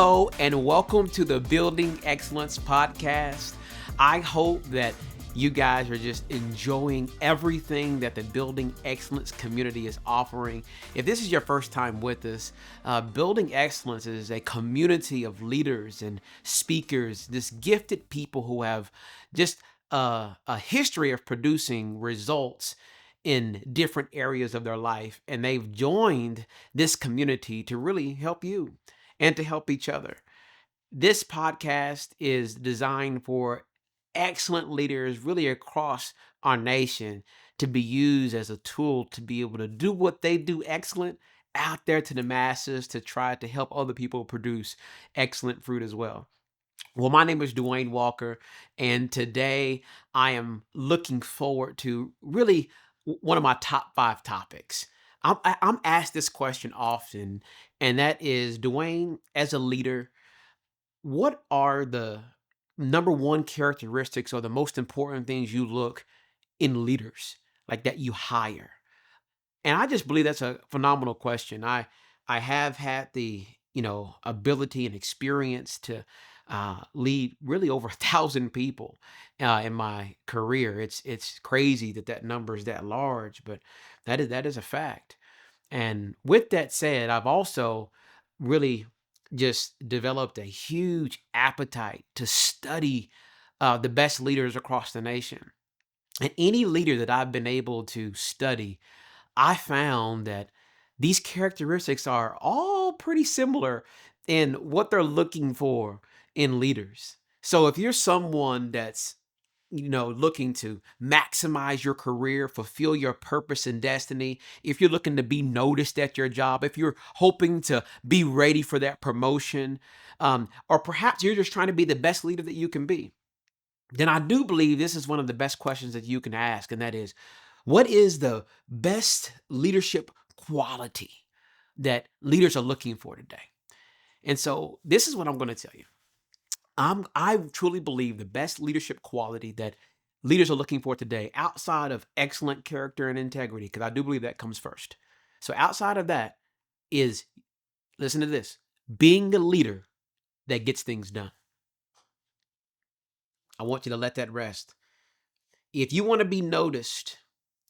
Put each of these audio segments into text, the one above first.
Hello, and welcome to the Building Excellence Podcast. I hope that you guys are just enjoying everything that the Building Excellence community is offering. If this is your first time with us, Building Excellence is a community of leaders and speakers, just gifted people who have just a history of producing results in different areas of their life. And they've joined this community to really help you and to help each other. This podcast is designed for excellent leaders really across our nation to be used as a tool to be able to do what they do excellent out there to the masses to try to help other people produce excellent fruit as well. Well, my name is Dwayne Walker, and today I am looking forward to really one of my top five topics. I'm asked this question often, and that is, Dwayne, as a leader, what are the number one characteristics or the most important things you look in leaders, like that you hire? And I just believe that's a phenomenal question. I have had the ability and experience to lead really over 1,000 people in my career. It's crazy that number is that large, but that is a fact. And with that said, I've also really just developed a huge appetite to study the best leaders across the nation. And any leader that I've been able to study, I found that these characteristics are all pretty similar in what they're looking for in leaders. So if you're someone that's looking to maximize your career, fulfill your purpose and destiny, if you're looking to be noticed at your job, if you're hoping to be ready for that promotion, or perhaps you're just trying to be the best leader that you can be, then I do believe this is one of the best questions that you can ask, and that is, what is the best leadership quality that leaders are looking for today? And so this is what I'm going to tell you. I truly believe the best leadership quality that leaders are looking for today, outside of excellent character and integrity, because I do believe that comes first. So outside of that is, listen to this, being a leader that gets things done. I want you to let that rest. If you want to be noticed,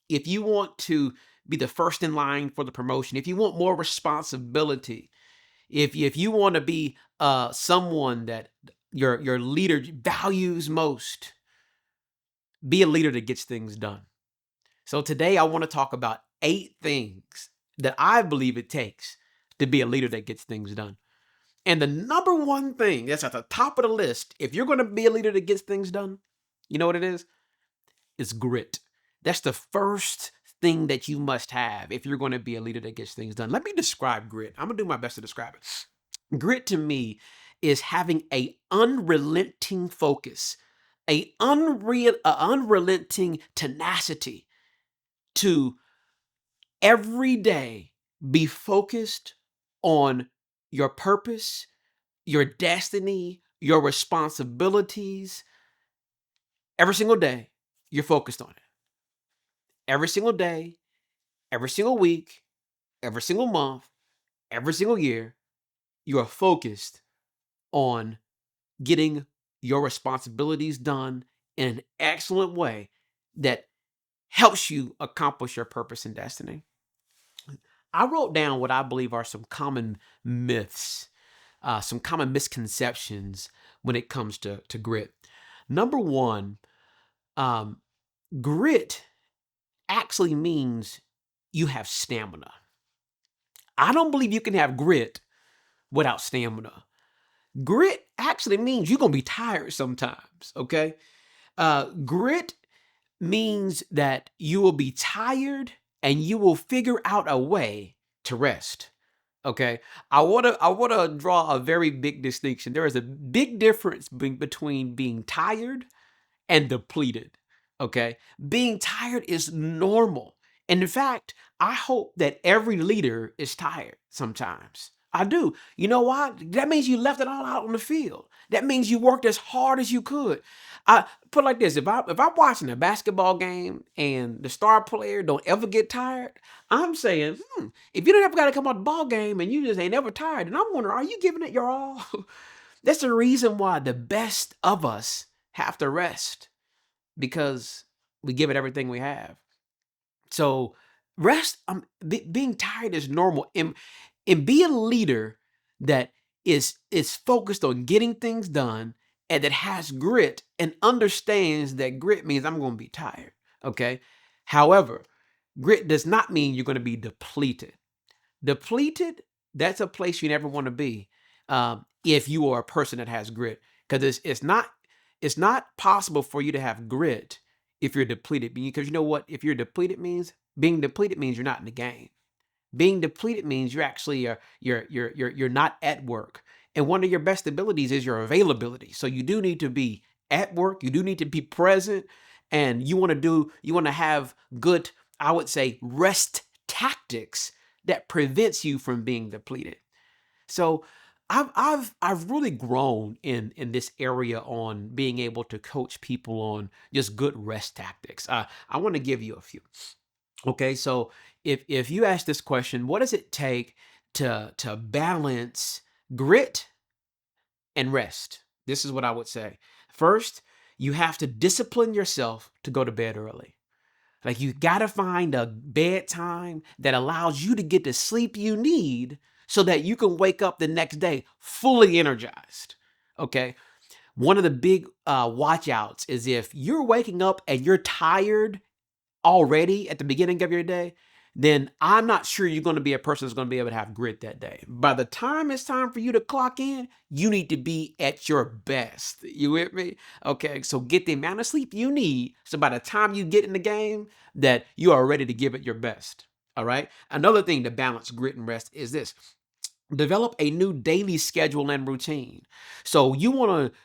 if you want to be the first in line for the promotion, if you want more responsibility, if you want to be someone that your leader values most, be a leader that gets things done. So today I want to talk about 8 things that I believe it takes to be a leader that gets things done. And the number one thing that's at the top of the list, if you're going to be a leader that gets things done, you know what it is? It's grit. That's the first thing that you must have if you're going to be a leader that gets things done. Let me describe grit. I'm going to do my best to describe it. Grit to me is having a unrelenting focus, a unrelenting tenacity to every day be focused on your purpose, your destiny, your responsibilities. Every single day, you're focused on it. Every single day, every single week, every single month, every single year, you are focused on getting your responsibilities done in an excellent way that helps you accomplish your purpose and destiny. I wrote down what I believe are some common myths, some common misconceptions when it comes to grit. Number one, um, grit actually means you have stamina. I don't believe you can have grit without stamina. Grit actually means you're going to be tired sometimes, okay? Grit means that you will be tired and you will figure out a way to rest. Okay. I want to draw a very big distinction. There is a big difference between being tired and depleted. Okay. Being tired is normal. And in fact, I hope that every leader is tired sometimes. I do. You know why? That means you left it all out on the field. That means you worked as hard as you could. I put it like this: if I'm watching a basketball game and the star player don't ever get tired, I'm saying, if you don't ever got to come out the ball game and you just ain't ever tired, and I'm wondering, are you giving it your all? That's the reason why the best of us have to rest, because we give it everything we have. So rest, being tired is normal. And be a leader that is focused on getting things done and that has grit and understands that grit means I'm going to be tired. Okay. However, grit does not mean you're going to be depleted. Depleted, that's a place you never want to be, if you are a person that has grit, because it's not possible for you to have grit if you're depleted. Because you know what? If you're depleted means being depleted means you're not in the game. Being depleted means you're actually you're not at work. And one of your best abilities is your availability. So you do need to be at work. You do need to be present, and you want to have good, I would say, rest tactics that prevents you from being depleted. So I've really grown in this area on being able to coach people on just good rest tactics. I want to give you a few. Okay, so if you ask this question, what does it take to balance grit and rest? This is what I would say. First, you have to discipline yourself to go to bed early. Like, you got to find a bedtime that allows you to get the sleep you need so that you can wake up the next day fully energized. Okay. One of the big watch outs is if you're waking up and you're tired already at the beginning of your day, then I'm not sure you're going to be a person that's going to be able to have grit that day. By the time it's time for you to clock in, you need to be at your best. You with me? Okay, so get the amount of sleep you need so by the time you get in the game, that you are ready to give it your best. All right. Another thing to balance grit and rest is this: develop a new daily schedule and routine. So you want to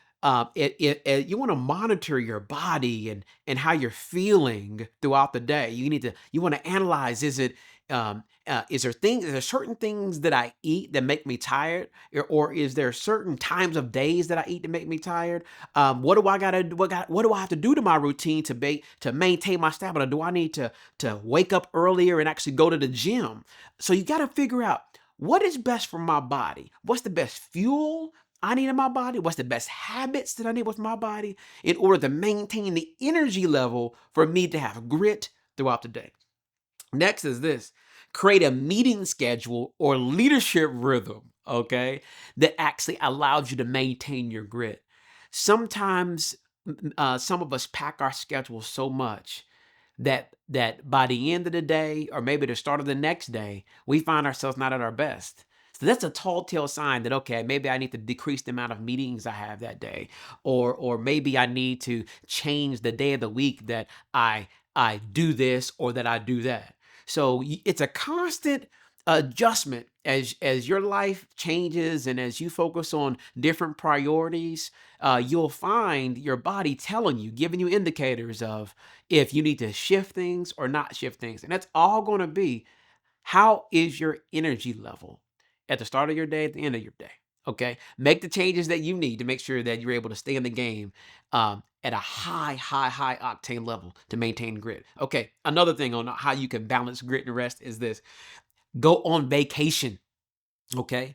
you want to monitor your body and how you're feeling throughout the day. You want to analyze, is there certain things that I eat that make me tired, or is there certain times of days that I eat to make me tired? What do I gotta what do I have to do to my routine to maintain my stamina? Do I need to wake up earlier and actually go to the gym? So you got to figure out what is best for my body. What's the best fuel I need in my body? What's the best habits that I need with my body in order to maintain the energy level for me to have grit throughout the day? Next is this: create a meeting schedule or leadership rhythm, okay, that actually allows you to maintain your grit. Sometimes some of us pack our schedule so much that by the end of the day, or maybe the start of the next day, we find ourselves not at our best. So that's a tall tale sign that, okay, maybe I need to decrease the amount of meetings I have that day, or maybe I need to change the day of the week that I do this or that I do that. So it's a constant adjustment as your life changes and as you focus on different priorities. You'll find your body telling you, giving you indicators of if you need to shift things or not shift things. And that's all going to be, how is your energy level at the start of your day, at the end of your day? Okay. Make the changes that you need to make sure that you're able to stay in the game at a high octane level to maintain grit. Okay. Another thing on how you can balance grit and rest is this: go on vacation. Okay.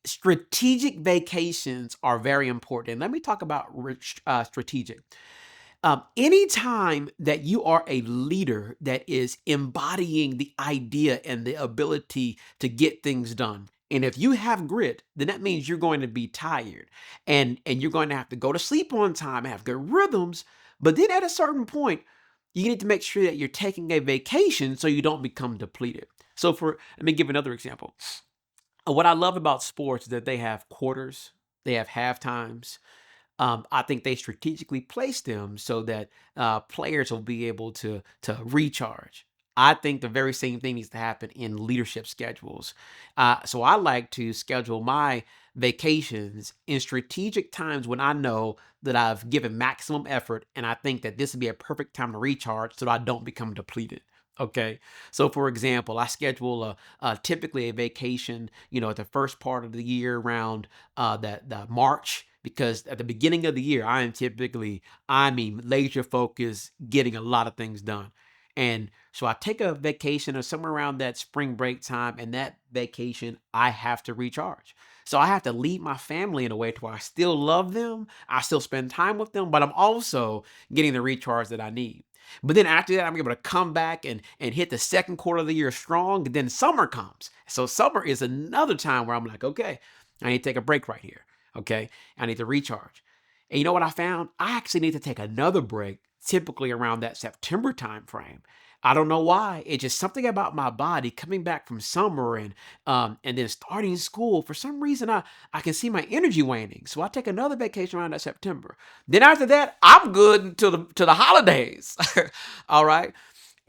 Strategic vacations are very important. Let me talk about strategic. Anytime that you are a leader that is embodying the idea and the ability to get things done, and if you have grit, then that means you're going to be tired, and you're going to have to go to sleep on time, have good rhythms. But then at a certain point, you need to make sure that you're taking a vacation so you don't become depleted. So let me give another example. What I love about sports is that they have quarters, they have half times. I think they strategically place them so that players will be able to recharge. I think the very same thing needs to happen in leadership schedules. So I like to schedule my vacations in strategic times when I know that I've given maximum effort, and I think that this would be a perfect time to recharge so that I don't become depleted. Okay. So for example, I schedule typically a vacation, at the first part of the year around that the March, because at the beginning of the year, I mean, laser focused, getting a lot of things done. And so I take a vacation or somewhere around that spring break time, and that vacation, I have to recharge. So I have to lead my family in a way to where I still love them, I still spend time with them, but I'm also getting the recharge that I need. But then after that, I'm able to come back and hit the second quarter of the year strong. And then summer comes. So summer is another time where I'm like, okay, I need to take a break right here. Okay. I need to recharge. And you know what I found? I actually need to take another break, typically around that September time frame. I don't know why. It's just something about my body coming back from summer and then starting school. For some reason, I can see my energy waning. So I take another vacation around that September. Then after that, I'm good until the holidays. All right.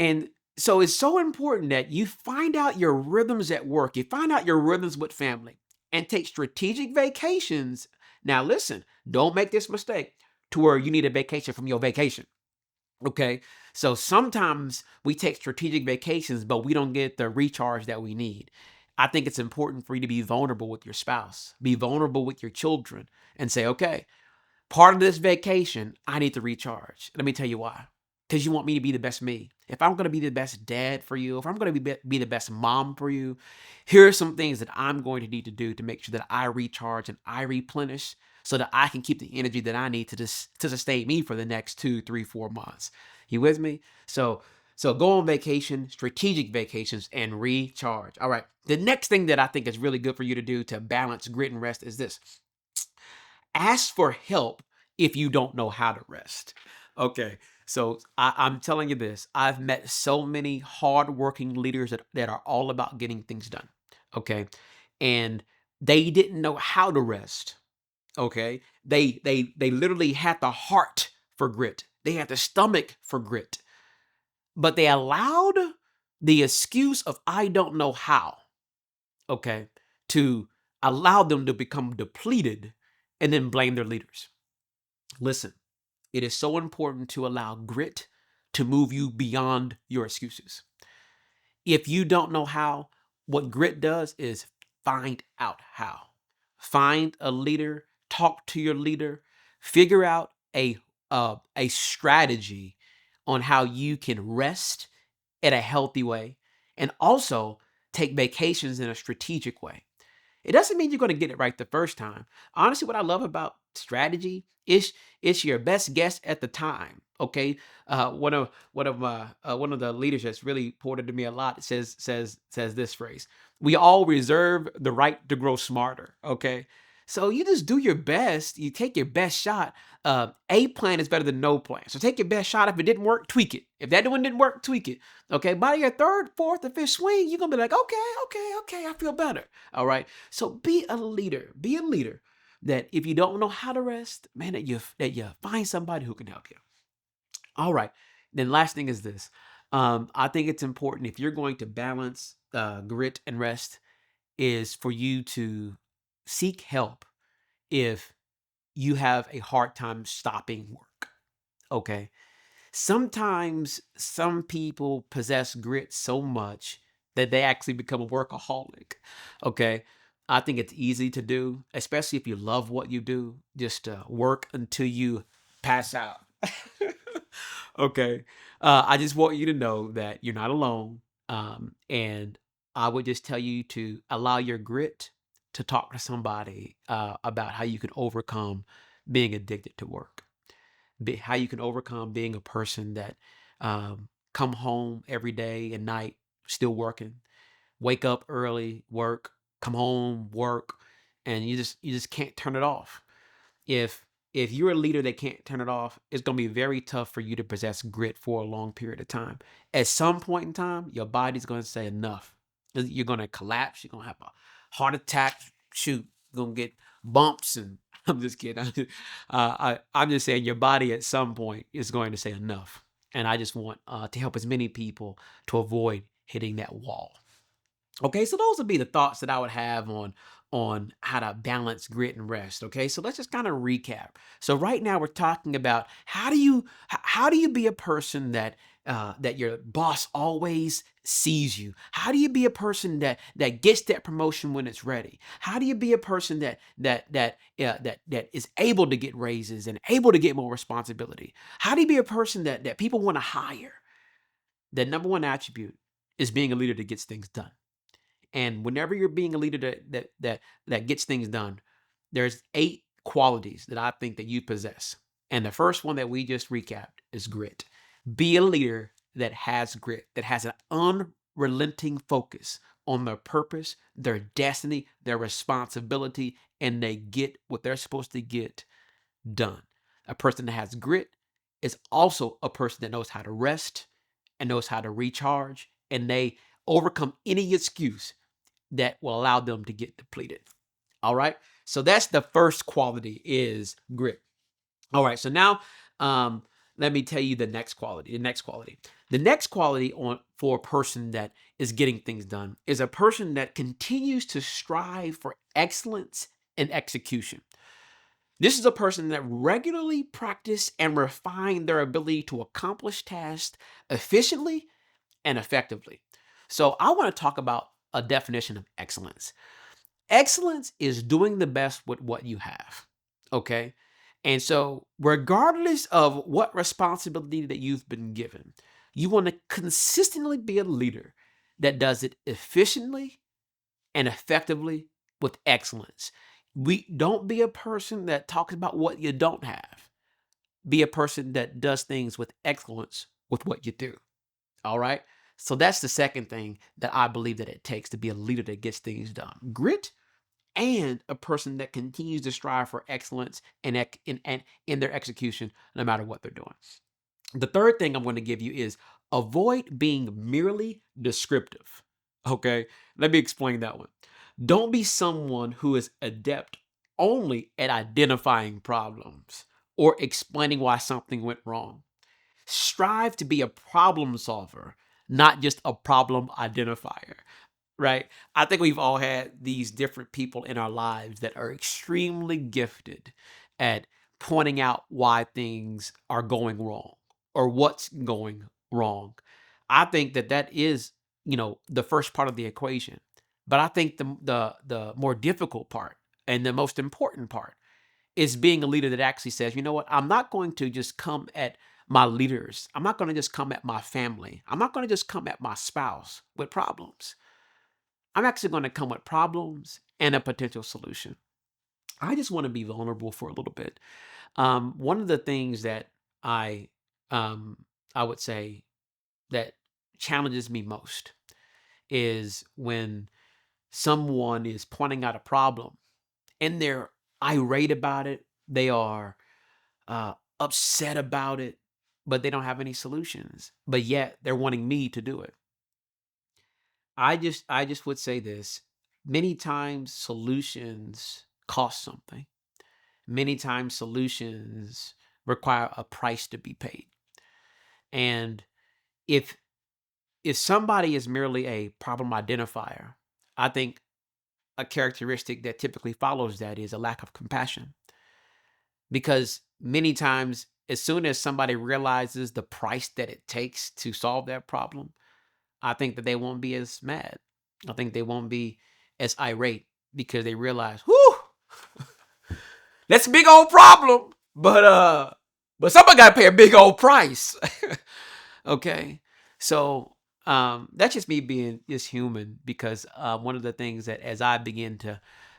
And so it's so important that you find out your rhythms at work. You find out your rhythms with family and take strategic vacations. Now listen, don't make this mistake to where you need a vacation from your vacation. Okay. So sometimes we take strategic vacations, but we don't get the recharge that we need. I think it's important for you to be vulnerable with your spouse, be vulnerable with your children, and say, okay, part of this vacation, I need to recharge. Let me tell you why. Because you want me to be the best me. If I'm going to be the best dad for you, if I'm going to be the best mom for you, here are some things that I'm going to need to do to make sure that I recharge and I replenish so that I can keep the energy that I need to sustain me for the next 2, 3, 4 months. You with me? So go on vacation, strategic vacations, and recharge. All right. The next thing that I think is really good for you to do to balance grit and rest is this: ask for help if you don't know how to rest. Okay. So I'm telling you this. I've met so many hardworking leaders that are all about getting things done. Okay. And they didn't know how to rest. Okay. They literally had the heart for grit. They had the stomach for grit. But they allowed the excuse of I don't know how, okay, to allow them to become depleted and then blame their leaders. Listen, it is so important to allow grit to move you beyond your excuses. If you don't know how, what grit does is find out how. Find a leader, talk to your leader, figure out a strategy on how you can rest in a healthy way and also take vacations in a strategic way. It doesn't mean you're going to get it right the first time. Honestly, what I love about strategy is it's your best guess at the time. Okay, one of the leaders that's really ported to me a lot says this phrase: "We all reserve the right to grow smarter." Okay, so you just do your best. You take your best shot. A plan is better than no plan. So take your best shot. If it didn't work, tweak it. If that one didn't work, tweak it. Okay, by your third, fourth, or fifth swing, you're gonna be like, okay, I feel better. All right. So be a leader. Be a leader that if you don't know how to rest, man, that you find somebody who can help you. All right. Then last thing is this. I think it's important if you're going to balance grit and rest is for you to seek help if you have a hard time stopping work. Okay. Sometimes some people possess grit so much that they actually become a workaholic. Okay. I think it's easy to do, especially if you love what you do, just work until you pass out. Okay. I just want you to know that you're not alone. And I would just tell you to allow your grit to talk to somebody about how you can overcome being addicted to work, how you can overcome being a person that come home every day and night still working, wake up early, work, come home, work, and you just can't turn it off. If you're a leader that can't turn it off, it's going to be very tough for you to possess grit for a long period of time. At some point in time, your body's going to say enough. You're going to collapse. You're going to have a heart attack. Shoot, you're going to get bumps. And I'm just kidding. I'm just saying your body at some point is going to say enough. And I just want to help as many people to avoid hitting that wall. Okay, so those would be the thoughts that I would have on how to balance grit and rest. Okay, so let's just kind of recap. So right now we're talking about how do you be a person that that your boss always sees you? How do you be a person that gets that promotion when it's ready? How do you be a person that is able to get raises and able to get more responsibility? How do you be a person that people want to hire? The number one attribute is being a leader that gets things done. And whenever you're being a leader that gets things done, there's 8 qualities that I think that you possess. And the first one that we just recapped is grit. Be a leader that has grit, that has an unrelenting focus on their purpose, their destiny, their responsibility, and they get what they're supposed to get done. A person that has grit is also a person that knows how to rest and knows how to recharge, and they overcome any excuse that will allow them to get depleted. All right. So that's the first quality is grit. All right. So now let me tell you the next quality. The next quality for a person that is getting things done is a person that continues to strive for excellence in execution. This is a person that regularly practice and refine their ability to accomplish tasks efficiently and effectively. So I want to talk about a definition of excellence. Excellence is doing the best with what you have. Okay. And so, regardless of what responsibility that you've been given, you want to consistently be a leader that does it efficiently and effectively with excellence. We don't be a person that talks about what you don't have. Be a person that does things with excellence with what you do. All right. So that's the second thing that I believe that it takes to be a leader that gets things done. Grit and a person that continues to strive for excellence in their execution, no matter what they're doing. The third thing I'm going to give you is avoid being merely descriptive. Okay, let me explain that one. Don't be someone who is adept only at identifying problems or explaining why something went wrong. Strive to be a problem solver, not just a problem identifier, right? I think we've all had these different people in our lives that are extremely gifted at pointing out why things are going wrong or what's going wrong. I think that is, the first part of the equation. But I think the more difficult part and the most important part is being a leader that actually says, you know what, I'm not going to just come at my leaders. I'm not going to just come at my family. I'm not going to just come at my spouse with problems. I'm actually going to come with problems and a potential solution. I just want to be vulnerable for a little bit. One of the things that I um, I would say that challenges me most is when someone is pointing out a problem and they're irate about it. They are upset about it, but they don't have any solutions. But yet they're wanting me to do it. I just would say this. Many times solutions cost something. Many times solutions require a price to be paid. And if if somebody is merely a problem identifier, I think a characteristic that typically follows that is a lack of compassion. Because many times, as soon as somebody realizes the price that it takes to solve that problem, I think that they won't be as mad. I think they won't be as irate because they realize, whew, that's a big old problem. But somebody gotta pay a big old price. Okay. So that's just me being just human because one of the things that as I begin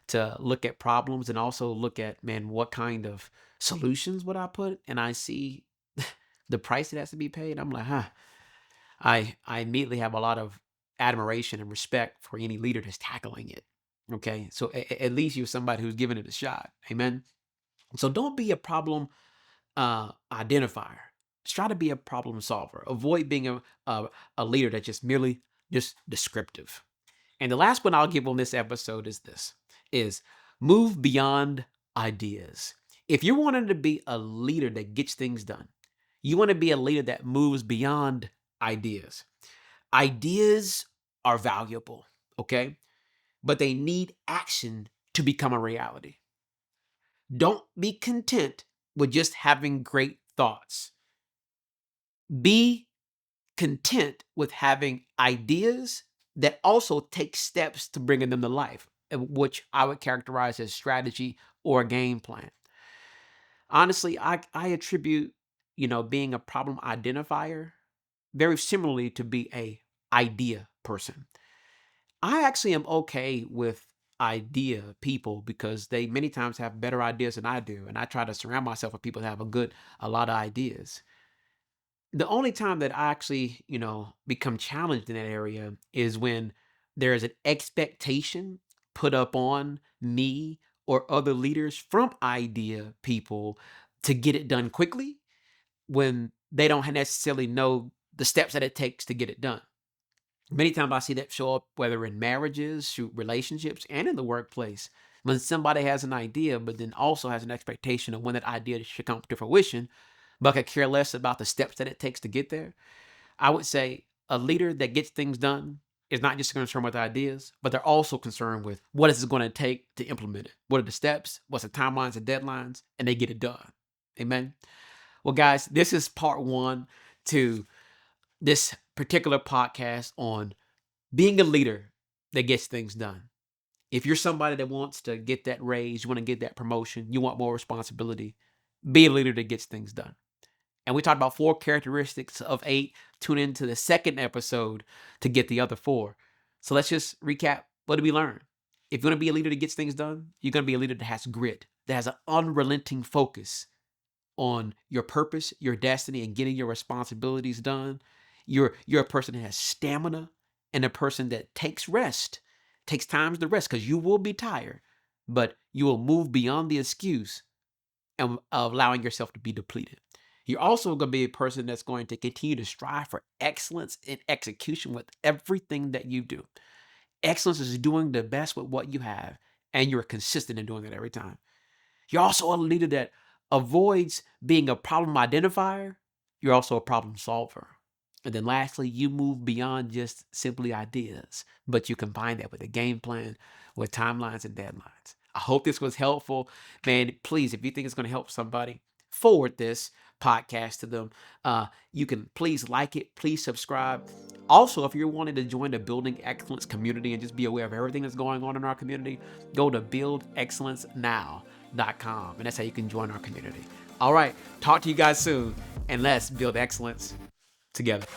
to look at problems and also look at, man, what kind of solutions would I put, and I see the price that has to be paid, I'm like, I immediately have a lot of admiration and respect for any leader that's tackling it. Okay. So at least you're somebody who's giving it a shot. Amen. So don't be a problem identifier. Try to be a problem solver. Avoid being a leader that's just descriptive. And the last one I'll give on this episode is this: is move beyond ideas. If you're wanting to be a leader that gets things done, you want to be a leader that moves beyond ideas. Ideas are valuable, okay? But they need action to become a reality. Don't be content with just having great thoughts. Be content with having ideas that also take steps to bringing them to life, which I would characterize as strategy or a game plan. Honestly, I attribute, being a problem identifier very similarly to be a idea person. I actually am okay with idea people because they many times have better ideas than I do, and I try to surround myself with people that have a lot of ideas. The only time that I actually, become challenged in that area is when there is an expectation put up on me or other leaders from idea people to get it done quickly when they don't necessarily know the steps that it takes to get it done. Many times I see that show up whether in marriages, through relationships, and in the workplace. When somebody has an idea, but then also has an expectation of when that idea should come to fruition, but could care less about the steps that it takes to get there. I would say a leader that gets things done is not just concerned with ideas, but they're also concerned with what is it going to take to implement it. What are the steps? What's the timelines and deadlines? And they get it done. Amen. Well, guys, this is part one to this particular podcast on being a leader that gets things done. If you're somebody that wants to get that raise, you want to get that promotion, you want more responsibility, be a leader that gets things done. And we talked about 4 characteristics of 8. Tune into the second episode to get the other 4. So let's just recap. What did we learn? If you're going to be a leader that gets things done, you're going to be a leader that has grit, that has an unrelenting focus on your purpose, your destiny, and getting your responsibilities done. You're a person that has stamina and a person that takes rest, takes times to rest because you will be tired, but you will move beyond the excuse and allowing yourself to be depleted. You're also going to be a person that's going to continue to strive for excellence in execution with everything that you do. Excellence is doing the best with what you have, and you're consistent in doing it every time. You're also a leader that avoids being a problem identifier. You're also a problem solver. And then lastly, you move beyond just simply ideas, but you combine that with a game plan, with timelines and deadlines. I hope this was helpful. Man, please, if you think it's going to help somebody, forward this podcast to them. You can please like it, please subscribe. Also, if you're wanting to join the Building Excellence community and just be aware of everything that's going on in our community, go to buildexcellencenow.com, and that's how you can join our community. All right, talk to you guys soon, and let's build excellence together.